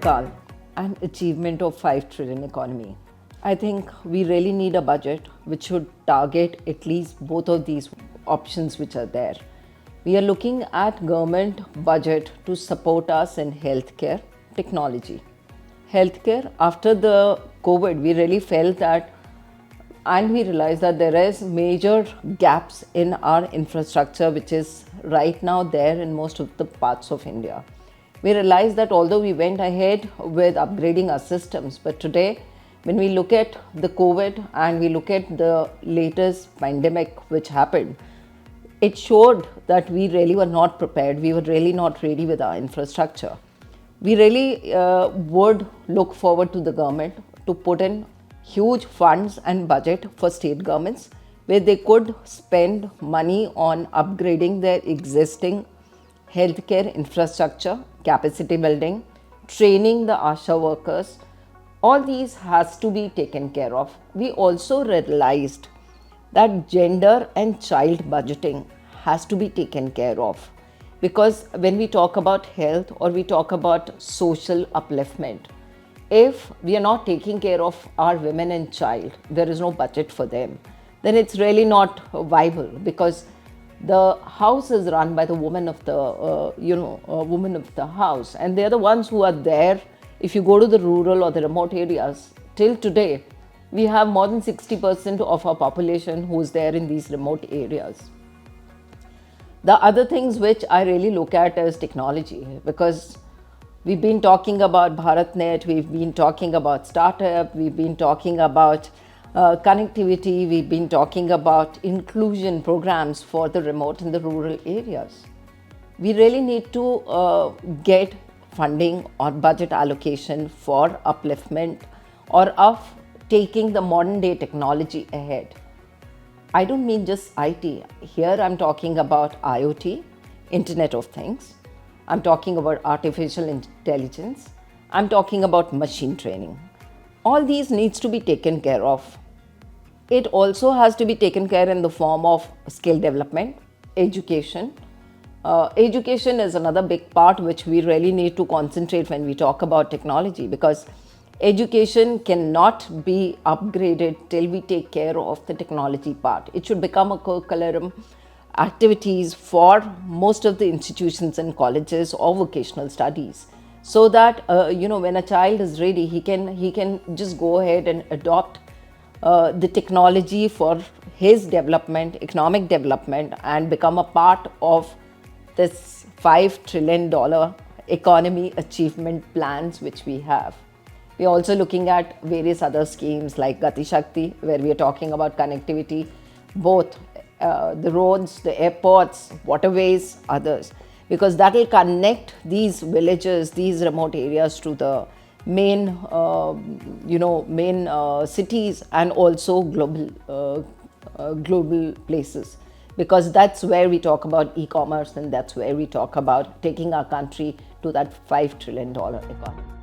call an achievement of 5 trillion economy. I think we really need a budget which should target at least both of these options which are there. We are looking at government budget to support us in healthcare, technology. Healthcare, after the COVID, we really felt that and we realized that there is major gaps in our infrastructure which is right now there in most of the parts of India. We realized that although we went ahead with upgrading our systems, but today when we look at the COVID and we look at the latest pandemic which happened, it showed that we really were not prepared. We were really not ready with our infrastructure. We really would look forward to the government to put in huge funds and budget for state governments where they could spend money on upgrading their existing healthcare infrastructure, capacity building, training the ASHA workers. All these has to be taken care of. We also realized that gender and child budgeting has to be taken care of, because when we talk about health or we talk about social upliftment, if we are not taking care of our women and child, there is no budget for them, then it's really not viable, because the house is run by the woman of the woman of the house, and they're the ones who are there. If you go to the rural or the remote areas, till today we have more than 60% of our population who's there in these remote areas. The other things which I really look at is technology, because we've been talking about BharatNet, we've been talking about startup, we've been talking about connectivity, we've been talking about inclusion programs for the remote and the rural areas. We really need to get funding or budget allocation for upliftment or of taking the modern day technology ahead. I don't mean just IT. Here I'm talking about IoT, Internet of Things. I'm talking about artificial intelligence. I'm talking about machine training. All these needs to be taken care of. It also has to be taken care in the form of skill development, education. Education is another big part which we really need to concentrate when we talk about technology, because education cannot be upgraded till we take care of the technology part. It should become a curriculum activities for most of the institutions and colleges or vocational studies, so that when a child is ready, he can just go ahead and adopt the technology for his development, economic development, and become a part of this $5 trillion economy achievement plans which we have. We are also looking at various other schemes like Gati Shakti, where we are talking about connectivity, both the roads, the airports, waterways, others, because that will connect these villages, these remote areas to the main cities and also global places, because that's where we talk about e-commerce, and that's where we talk about taking our country to that $5 trillion economy.